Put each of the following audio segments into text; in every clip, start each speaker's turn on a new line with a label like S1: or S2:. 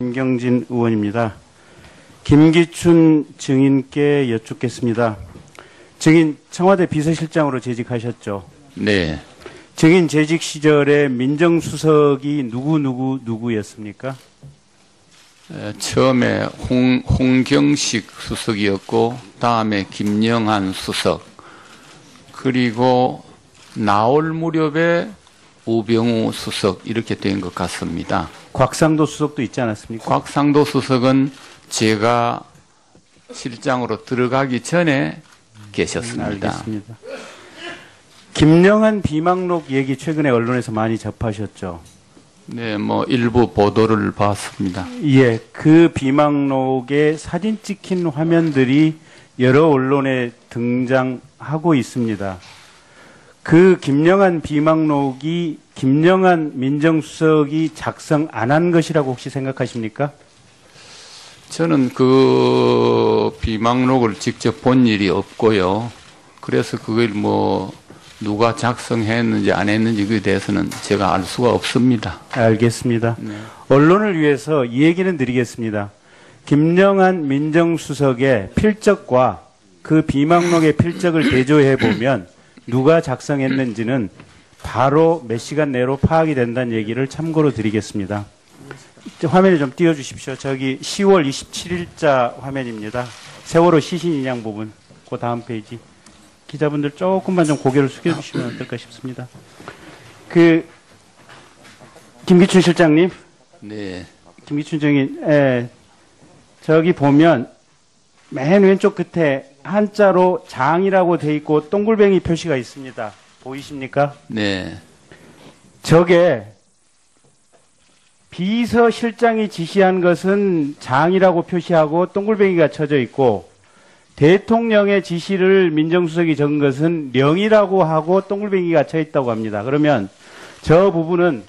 S1: 김경진 의원입니다. 김기춘 증인께 여쭙겠습니다. 증인 청와대 비서실장으로 재직하셨죠?
S2: 네.
S1: 증인 재직 시절에 민정수석이 누구였습니까?
S2: 처음에 홍경식 수석이었고 다음에 김영한 수석 그리고 나올 무렵에 우병우 수석 이렇게 된 것 같습니다.
S1: 곽상도 수석도 있지 않았습니까?
S2: 곽상도 수석은 제가 실장으로 들어가기 전에 계셨습니다.
S1: 알겠습니다. 김영한 비망록 얘기 최근에 언론에서 많이 접하셨죠?
S2: 네, 일부 보도를 봤습니다.
S1: 예, 그 비망록에 사진 찍힌 화면들이 여러 언론에 등장하고 있습니다. 그 김영한 비망록이 김영한 민정수석이 작성 안 한 것이라고 혹시 생각하십니까?
S2: 저는 그 비망록을 직접 본 일이 없고요. 그래서 그걸 누가 작성했는지 안 했는지 그에 대해서는 제가 알 수가 없습니다.
S1: 알겠습니다.
S2: 네.
S1: 언론을 위해서 이 얘기는 드리겠습니다. 김영한 민정수석의 필적과 그 비망록의 필적을 대조해 보면 누가 작성했는지는 바로 몇 시간 내로 파악이 된다는 얘기를 참고로 드리겠습니다. 화면을 좀 띄워주십시오. 저기 10월 27일자 화면입니다. 세월호 시신 인양 부분. 그 다음 페이지. 기자분들 조금만 좀 고개를 숙여주시면 어떨까 싶습니다. 김기춘 실장님.
S2: 네.
S1: 김기춘 증인. 저기 보면 맨 왼쪽 끝에 한자로 장이라고 돼 있고 동글뱅이 표시가 있습니다. 보이십니까?
S2: 네.
S1: 저게 비서실장이 지시한 것은 장이라고 표시하고 동글뱅이가 쳐져 있고 대통령의 지시를 민정수석이 적은 것은 령이라고 하고 동글뱅이가 쳐 있다고 합니다. 그러면 저 부분은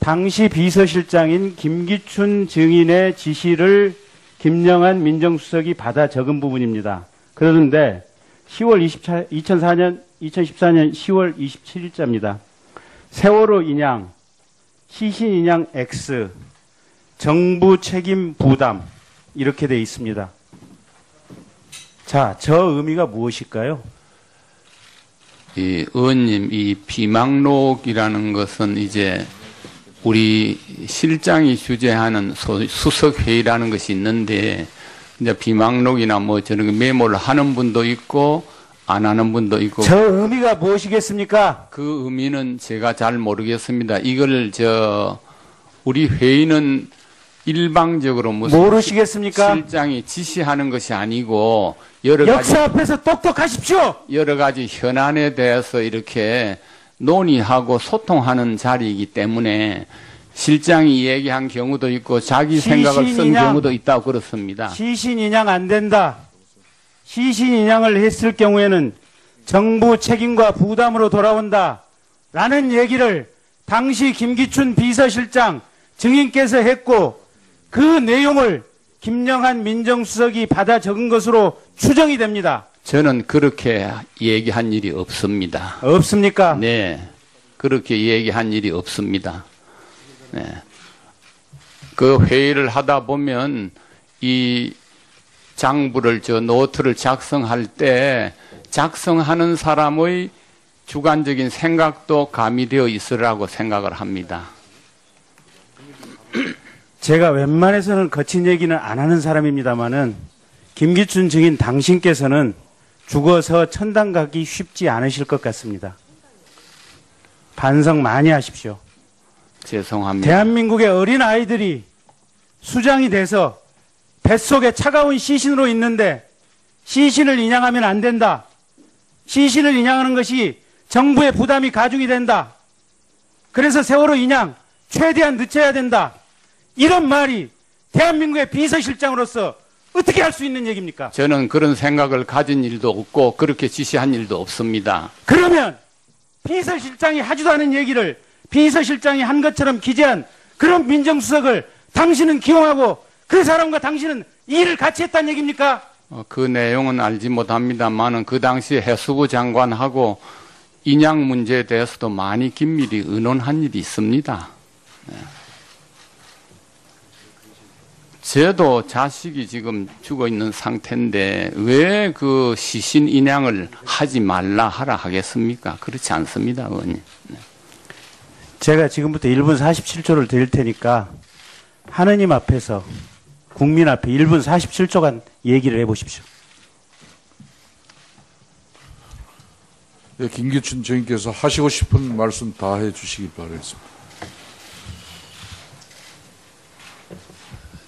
S1: 당시 비서실장인 김기춘 증인의 지시를 김영한 민정수석이 받아 적은 부분입니다. 그런데 2014년 10월 27일자입니다. 세월호 인양, 시신 인양 X, 정부 책임 부담 이렇게 돼 있습니다. 자, 저 의미가 무엇일까요?
S2: 의원님, 이 비망록이라는 것은 이제 우리 실장이 주재하는 수석회의라는 것이 있는데 이제 비망록이나 저런 메모를 하는 분도 있고 안 하는 분도 있고.
S1: 저 의미가 무엇이겠습니까?
S2: 그 의미는 제가 잘 모르겠습니다. 이걸 우리 회의는 일방적으로
S1: 모르시겠습니까?
S2: 실장이 지시하는 것이 아니고 여러 가지
S1: 역사 앞에서 똑똑하십시오.
S2: 여러 가지 현안에 대해서 이렇게 논의하고 소통하는 자리이기 때문에 실장이 얘기한 경우도 있고 자기 생각을 쓴 경우도 있다고 그렇습니다.
S1: 시신 인양 안 된다. 시신 인양을 했을 경우에는 정부 책임과 부담으로 돌아온다. 라는 얘기를 당시 김기춘 비서실장 증인께서 했고 그 내용을 김영한 민정수석이 받아 적은 것으로 추정이 됩니다.
S2: 저는 그렇게 얘기한 일이 없습니다.
S1: 없습니까?
S2: 네. 그렇게 얘기한 일이 없습니다. 네. 그 회의를 하다 보면 이 장부를 노트를 작성할 때 작성하는 사람의 주관적인 생각도 가미되어 있으라고 생각을 합니다.
S1: 제가 웬만해서는 거친 얘기는 안 하는 사람입니다만은 김기춘 증인 당신께서는 죽어서 천당 가기 쉽지 않으실 것 같습니다. 반성 많이 하십시오.
S2: 죄송합니다.
S1: 대한민국의 어린 아이들이 수장이 돼서 뱃속에 차가운 시신으로 있는데 시신을 인양하면 안 된다. 시신을 인양하는 것이 정부의 부담이 가중이 된다. 그래서 세월호 인양 최대한 늦춰야 된다. 이런 말이 대한민국의 비서실장으로서 어떻게 할 수 있는 얘기입니까?
S2: 저는 그런 생각을 가진 일도 없고 그렇게 지시한 일도 없습니다.
S1: 그러면 비서실장이 하지도 않은 얘기를 비서실장이 한 것처럼 기재한 그런 민정수석을 당신은 기용하고 그 사람과 당신은 일을 같이 했다는 얘기입니까?
S2: 그 내용은 알지 못합니다만은 그 당시 해수부 장관하고 인양 문제에 대해서도 많이 긴밀히 의논한 일이 있습니다. 네. 저도 자식이 지금 죽어 있는 상태인데 왜 그 시신 인양을 하지 말라 하라 하겠습니까? 그렇지 않습니다, 의원님.
S1: 제가 지금부터 1분 47초를 드릴 테니까 하느님 앞에서 국민 앞에 1분 47초간 얘기를 해보십시오.
S3: 예, 김기춘 정인께서 하시고 싶은 말씀 다 해주시기 바라겠습니다.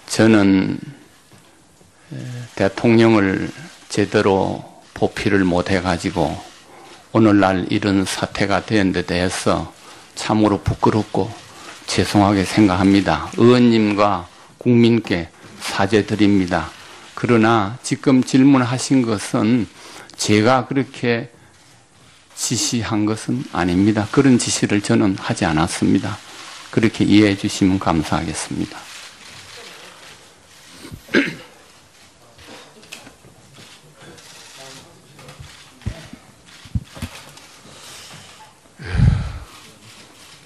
S2: 저는 대통령을 제대로 보필을 못해가지고 오늘날 이런 사태가 된 데 대해서 참으로 부끄럽고 죄송하게 생각합니다. 의원님과 국민께 사죄드립니다. 그러나 지금 질문하신 것은 제가 그렇게 지시한 것은 아닙니다. 그런 지시를 저는 하지 않았습니다. 그렇게 이해해 주시면 감사하겠습니다.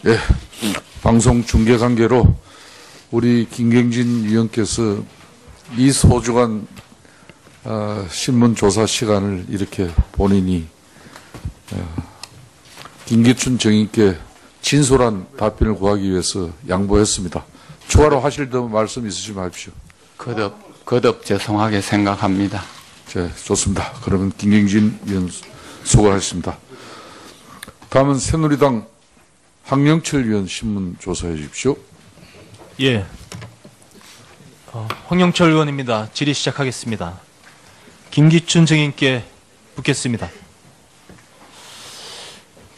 S3: 예, 방송 중계 관계로 우리 김경진 위원께서 이 소중한 신문 조사 시간을 이렇게 본인이 김기춘 정인께 진솔한 답변을 구하기 위해서 양보했습니다. 추가로 하실 더 말씀 있으시면 하십시오.
S2: 거듭 죄송하게 생각합니다.
S3: 네, 좋습니다. 그러면 김경진 위원 수고하셨습니다. 다음은 새누리당 황영철 위원 신문 조사해 주십시오.
S4: 예. 황영철 의원입니다. 질의 시작하겠습니다. 김기춘 증인께 묻겠습니다.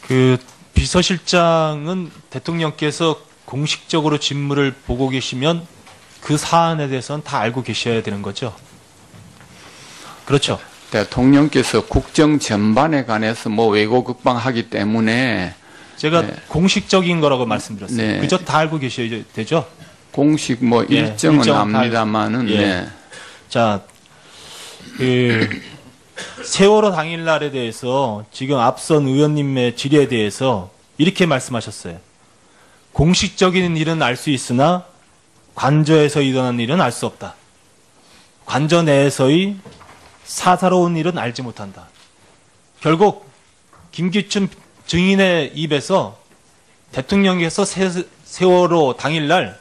S4: 그 비서실장은 대통령께서 공식적으로 직무를 보고 계시면 그 사안에 대해서는 다 알고 계셔야 되는 거죠. 그렇죠.
S2: 대통령께서 국정 전반에 관해서 뭐 왜곡극방하기 때문에
S4: 제가
S2: 네.
S4: 공식적인 거라고 말씀드렸어요.
S2: 네.
S4: 그저 다 알고 계셔야 되죠.
S2: 공식 뭐
S4: 예,
S2: 일정은
S4: 일정은 다
S2: 압니다만은
S4: 예.
S2: 네.
S4: 자, 그 세월호 당일날에 대해서 지금 앞선 의원님의 질의에 대해서 이렇게 말씀하셨어요. 공식적인 일은 알 수 있으나 관저에서 일어난 일은 알 수 없다. 관저 내에서의 사사로운 일은 알지 못한다. 결국 김기춘 증인의 입에서 대통령께서 세월호 당일날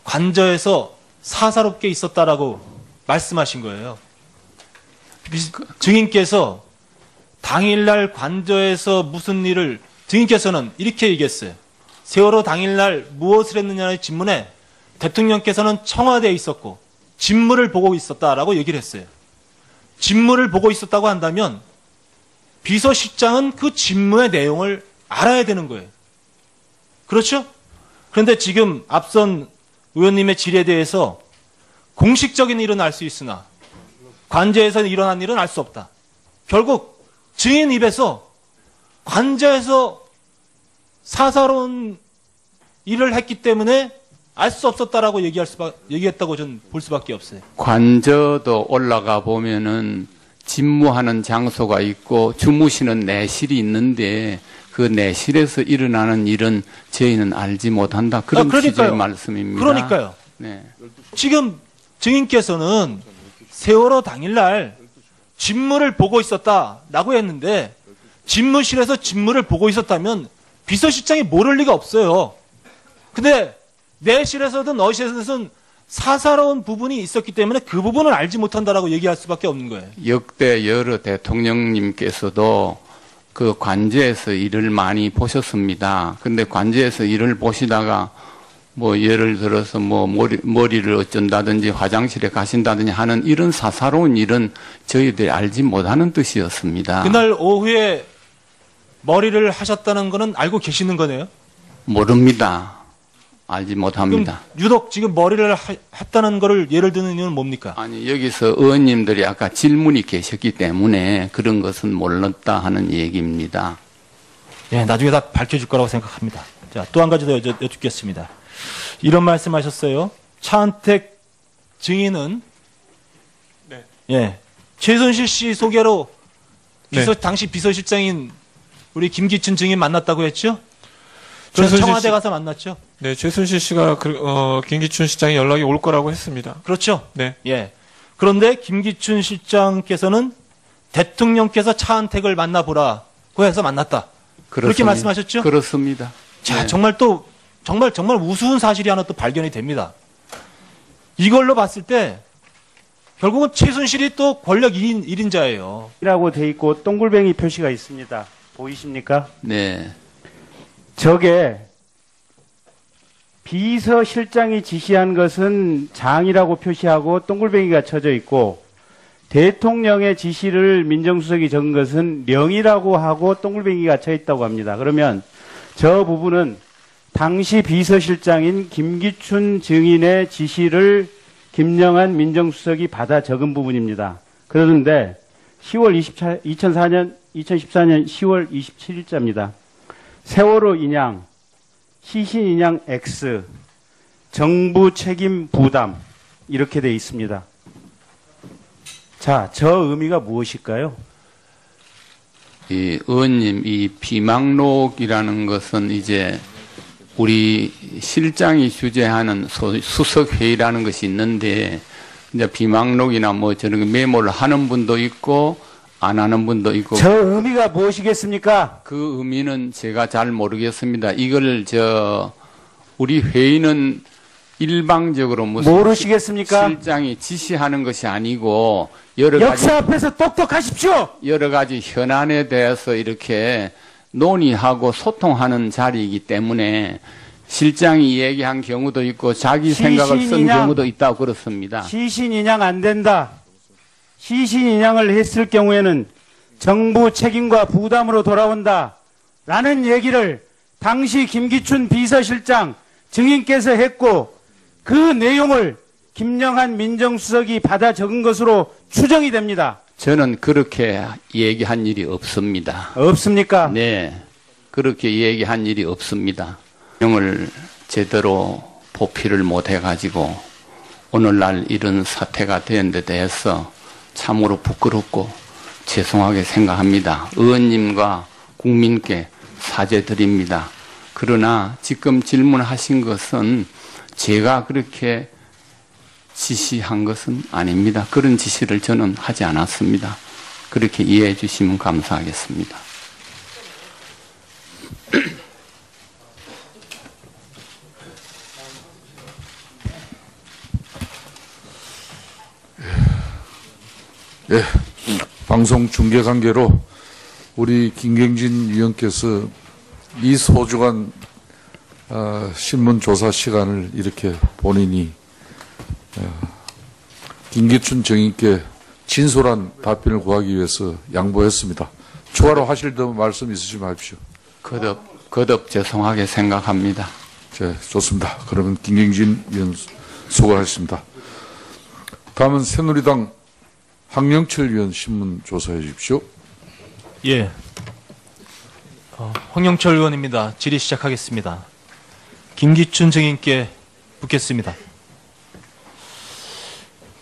S4: 관저에서 사사롭게 있었다라고 말씀하신 거예요. 증인께서 당일날 관저에서 무슨 일을 증인께서는 이렇게 얘기했어요. 세월호 당일날 무엇을 했느냐의 질문에 대통령께서는 청와대에 있었고 직무를 보고 있었다라고 얘기를 했어요. 직무를 보고 있었다고 한다면 비서실장은 그 직무의 내용을 알아야 되는 거예요. 그렇죠? 그런데 지금 앞선 의원님의 질의에 대해서 공식적인 일은 알 수 있으나 관저에서 일어난 일은 알 수 없다. 결국 증인 입에서 관저에서 사사로운 일을 했기 때문에 알 수 없었다라고 얘기했다고 저는 볼 수밖에 없어요.
S2: 관저도 올라가 보면은 집무하는 장소가 있고 주무시는 내실이 있는데 그 내실에서 일어나는 일은 저희는 알지 못한다. 그런 취지의 말씀입니다.
S4: 그러니까요.
S2: 네.
S4: 지금 증인께서는 세월호 당일날 직무를 보고 있었다라고 했는데 집무실에서 직무를 보고 있었다면 비서실장이 모를 리가 없어요. 근데 내실에서든 어실에서든 사사로운 부분이 있었기 때문에 그 부분을 알지 못한다라고 얘기할 수밖에 없는 거예요.
S2: 역대 여러 대통령님께서도 그 관저에서 일을 많이 보셨습니다. 근데 관저에서 일을 보시다가 뭐 예를 들어서 뭐 머리를 어쩐다든지 화장실에 가신다든지 하는 이런 사사로운 일은 저희들이 알지 못하는 뜻이었습니다.
S4: 그날 오후에 머리를 하셨다는 거는 알고 계시는 거네요?
S2: 모릅니다. 알지 못합니다.
S4: 그럼 유독 지금 머리를 했다는 거를 예를 드는 이유는 뭡니까?
S2: 아니 여기서 의원님들이 아까 질문이 계셨기 때문에 그런 것은 몰랐다 하는 얘기입니다.
S4: 예, 나중에 다 밝혀줄 거라고 생각합니다. 자, 또 한 가지 더 여쭙겠습니다. 이런 말씀하셨어요. 차은택 증인은
S5: 네.
S4: 예, 최순실 씨 소개로
S5: 네.
S4: 당시 비서실장인 우리 김기춘 증인 만났다고 했죠? 저는
S5: 최순실
S4: 청와대
S5: 씨-
S4: 가서 만났죠.
S5: 네, 최순실 씨가 김기춘 시장이 연락이 올 거라고 했습니다.
S4: 그렇죠.
S5: 네.
S4: 예. 그런데 김기춘 실장께서는 대통령께서 차은택을 만나보라고 해서 만났다. 그렇게
S2: 그렇습니다.
S4: 말씀하셨죠?
S2: 그렇습니다.
S4: 자,
S2: 네.
S4: 정말 우스운 사실이 하나 또 발견이 됩니다. 이걸로 봤을 때 결국은 최순실이 또 권력 1인자예요.
S1: 이라고 돼 있고 동글뱅이 표시가 있습니다. 보이십니까?
S2: 네.
S1: 저게 비서실장이 지시한 것은 장이라고 표시하고 동글뱅이가 쳐져 있고 대통령의 지시를 민정수석이 적은 것은 명이라고 하고 동글뱅이가 쳐 있다고 합니다. 그러면 저 부분은 당시 비서실장인 김기춘 증인의 지시를 김영한 민정수석이 받아 적은 부분입니다. 그러는데 2014년 10월 27일자입니다. 세월호 인양, 시신 인양 X, 정부 책임 부담 이렇게 돼 있습니다. 자, 저 의미가 무엇일까요?
S2: 이 의원님, 이 비망록이라는 것은 이제 우리 실장이 주재하는 수석회의라는 것이 있는데, 이제 비망록이나 뭐 저런 메모를 하는 분도 있고, 안 하는 분도 있고.
S1: 저 의미가 무엇이겠습니까?
S2: 그 의미는 제가 잘 모르겠습니다. 이걸 우리 회의는 일방적으로 무슨
S1: 모르시겠습니까?
S2: 실장이 지시하는 것이 아니고 여러 가지
S1: 역사 앞에서 똑똑하십시오.
S2: 여러 가지 현안에 대해서 이렇게 논의하고 소통하는 자리이기 때문에 실장이 얘기한 경우도 있고 자기 생각을 쓴
S1: 시신이냐?
S2: 경우도 있다고 그렇습니다.
S1: 시신 인양 안 된다. 시신 인양을 했을 경우에는 정부 책임과 부담으로 돌아온다. 라는 얘기를 당시 김기춘 비서실장 증인께서 했고 그 내용을 김영한 민정수석이 받아 적은 것으로 추정이 됩니다.
S2: 저는 그렇게 얘기한 일이 없습니다.
S1: 없습니까?
S2: 네, 그렇게 얘기한 일이 없습니다. 내용을 제대로 보필을 못 해가지고 오늘날 이런 사태가 된 데 대해서 참으로 부끄럽고 죄송하게 생각합니다. 의원님과 국민께 사죄드립니다. 그러나 지금 질문하신 것은 제가 그렇게 지시한 것은 아닙니다. 그런 지시를 저는 하지 않았습니다. 그렇게 이해해 주시면 감사하겠습니다.
S3: 예, 방송 중계 관계로 우리 김경진 위원께서 이 소중한 신문 조사 시간을 이렇게 본인이 김기춘 정인께 진솔한 답변을 구하기 위해서 양보했습니다. 추가로 하실 더 말씀 있으시면 하십시오.
S2: 거듭 죄송하게 생각합니다.
S3: 네, 좋습니다. 그러면 김경진 위원 수고하셨습니다. 다음은 새누리당 황영철 위원 신문 조사해 주십시오.
S4: 예. 황영철 의원입니다. 질의 시작하겠습니다. 김기춘 증인께 묻겠습니다.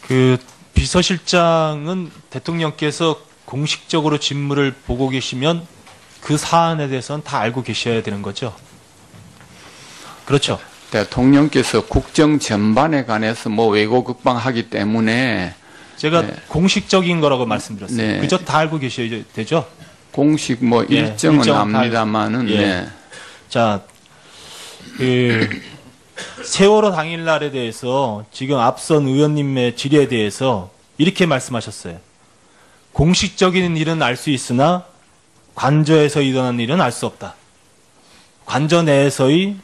S4: 그 비서실장은 대통령께서 공식적으로 직무를 보고 계시면 그 사안에 대해서는 다 알고 계셔야 되는 거죠. 그렇죠.
S2: 대통령께서 국정 전반에 관해서 뭐 외고 국방하기 때문에
S4: 제가
S2: 네.
S4: 공식적인 거라고 말씀드렸어요.
S2: 네.
S4: 그저 다 알고 계셔야 되죠.
S2: 공식 뭐
S4: 예,
S2: 일정은
S4: 일정은 다
S2: 압니다만은
S4: 예.
S2: 네.
S4: 자, 그 세월호 당일날에 대해서 지금 앞선 의원님의 질의에 대해서 이렇게 말씀하셨어요. 공식적인 일은 알 수 있으나 관저에서 일어난 일은 알 수 없다. 관저 내에서의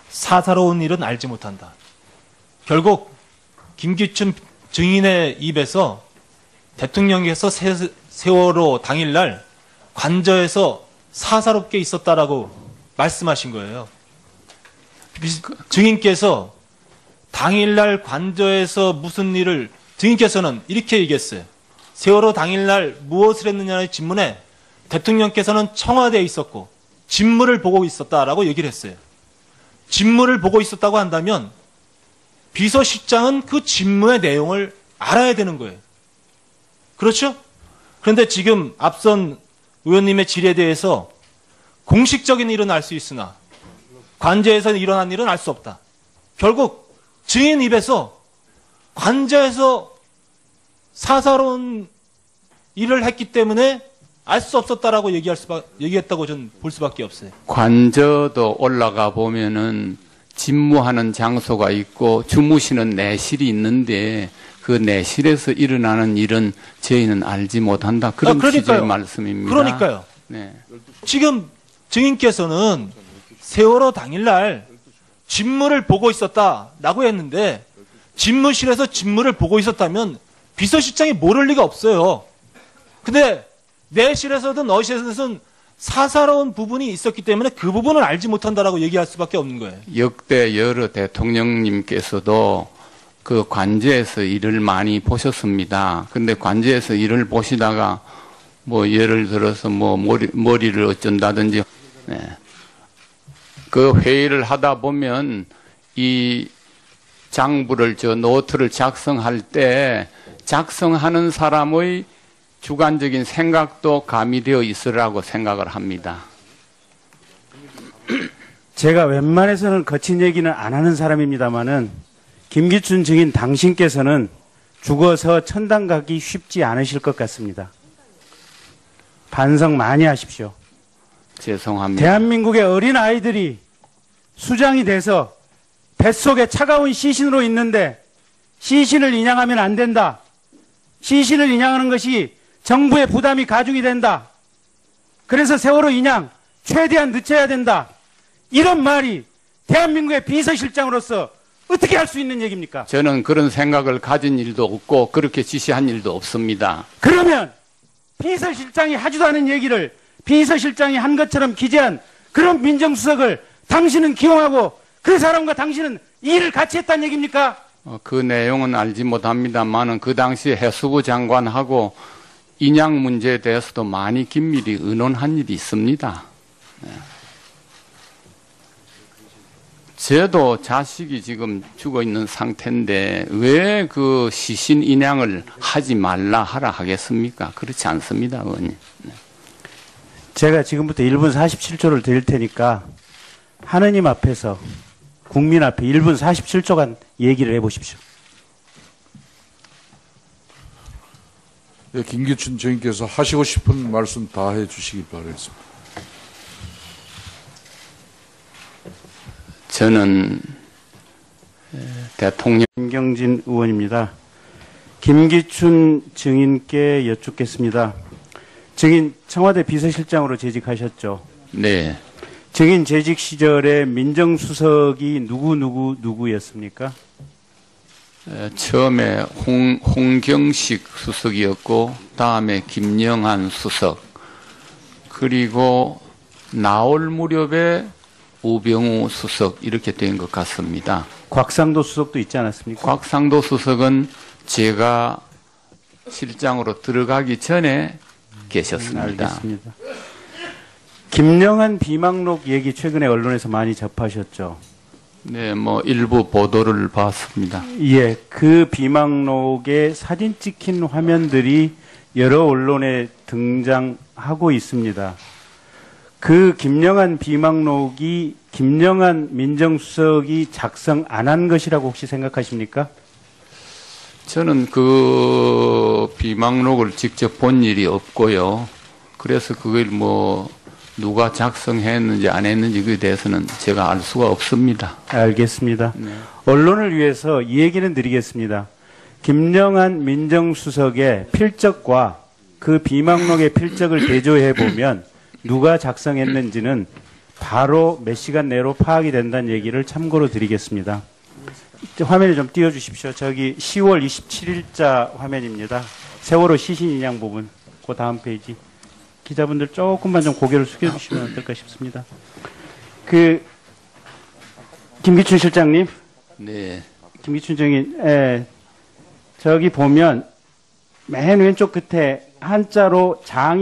S4: 사사로운 일은 알지 못한다. 결국 김기춘 증인의 입에서 대통령께서 세월호 당일날 관저에서 사사롭게 있었다라고 말씀하신 거예요. 증인께서 당일날 관저에서 무슨 일을 증인께서는 이렇게 얘기했어요. 세월호 당일날 무엇을 했느냐의 질문에 대통령께서는 청와대에 있었고 직무를 보고 있었다라고 얘기를 했어요. 직무를 보고 있었다고 한다면 비서실장은 그 직무의 내용을 알아야 되는 거예요. 그렇죠? 그런데 지금 앞선 의원님의 질의에 대해서 공식적인 일은 알 수 있으나 관저에서 일어난 일은 알 수 없다. 결국 증인 입에서 관저에서 사사로운 일을 했기 때문에 알 수 없었다라고 얘기했다고 저는 볼 수밖에 없어요.
S2: 관저도 올라가 보면은 집무하는 장소가 있고 주무시는 내실이 있는데 그 내실에서 일어나는 일은 저희는 알지 못한다. 그런 취지의 말씀입니다.
S4: 그러니까요.
S2: 네.
S4: 지금 증인께서는 세월호 당일날 집무를 보고 있었다라고 했는데 집무실에서 집무를 보고 있었다면 비서실장이 모를 리가 없어요. 근데 내실에서든 어실에서든 사사로운 부분이 있었기 때문에 그 부분을 알지 못한다라고 얘기할 수밖에 없는 거예요.
S2: 역대 여러 대통령님께서도 그 관저에서 일을 많이 보셨습니다. 근데 관저에서 일을 보시다가 뭐 예를 들어서 뭐 머리를 어쩐다든지 네. 그 회의를 하다 보면 이 장부를 노트를 작성할 때 작성하는 사람의 주관적인 생각도 가미되어 있으라고 생각을 합니다.
S1: 제가 웬만해서는 거친 얘기는 안 하는 사람입니다만은 김기춘 증인 당신께서는 죽어서 천당 가기 쉽지 않으실 것 같습니다. 반성 많이 하십시오.
S2: 죄송합니다.
S1: 대한민국의 어린 아이들이 수장이 돼서 뱃속에 차가운 시신으로 있는데 시신을 인양하면 안 된다. 시신을 인양하는 것이 정부의 부담이 가중이 된다. 그래서 세월호 인양 최대한 늦춰야 된다. 이런 말이 대한민국의 비서실장으로서 어떻게 할 수 있는 얘기입니까?
S2: 저는 그런 생각을 가진 일도 없고 그렇게 지시한 일도 없습니다.
S1: 그러면 비서실장이 하지도 않은 얘기를 비서실장이 한 것처럼 기재한 그런 민정수석을 당신은 기용하고 그 사람과 당신은 일을 같이 했다는 얘기입니까?
S2: 그 내용은 알지 못합니다만은 그 당시 해수부 장관하고 인양 문제에 대해서도 많이 긴밀히 의논한 일이 있습니다. 네. 저도 자식이 지금 죽어 있는 상태인데 왜 그 시신 인양을 하지 말라 하라 하겠습니까? 그렇지 않습니다, 의원님. 네.
S1: 제가 지금부터 1분 47초를 드릴 테니까 하느님 앞에서 국민 앞에 1분 47초간 얘기를 해보십시오.
S3: 네, 김기춘 증인께서 하시고 싶은 말씀 다 해주시기 바라겠습니다.
S2: 저는 대통령
S1: 김경진 의원입니다. 김기춘 증인께 여쭙겠습니다. 증인 청와대 비서실장으로 재직하셨죠?
S2: 네.
S1: 증인 재직 시절에 민정수석이 누구였습니까?
S2: 처음에 홍경식 수석이었고 다음에 김영한 수석 그리고 나올 무렵에 우병우 수석 이렇게 된 것 같습니다.
S1: 곽상도 수석도 있지 않았습니까?
S2: 곽상도 수석은 제가 실장으로 들어가기 전에 계셨습니다.
S1: 알겠습니다. 김영한 비망록 얘기 최근에 언론에서 많이 접하셨죠?
S2: 네, 뭐 일부 보도를 봤습니다.
S1: 예, 그 비망록에 사진 찍힌 화면들이 여러 언론에 등장하고 있습니다. 그 김영한 비망록이 김영한 민정수석이 작성 안 한 것이라고 혹시 생각하십니까?
S2: 저는 그 비망록을 직접 본 일이 없고요. 그래서 그걸 뭐 누가 작성했는지 안 했는지 그에 대해서는 제가 알 수가 없습니다.
S1: 알겠습니다.
S2: 네.
S1: 언론을 위해서 이 얘기는 드리겠습니다. 김영한 민정수석의 필적과 그 비망록의 필적을 대조해 보면 누가 작성했는지는 바로 몇 시간 내로 파악이 된다는 얘기를 참고로 드리겠습니다. 화면에 좀 띄워주십시오. 저기 10월 27일자 화면입니다. 세월호 시신 인양 부분. 그 다음 페이지. 기자분들 조금만 좀 고개를 숙여주시면 어떨까 싶습니다. 김기춘 실장님.
S2: 네.
S1: 김기춘 증인. 저기 보면 맨 왼쪽 끝에 한자로 장이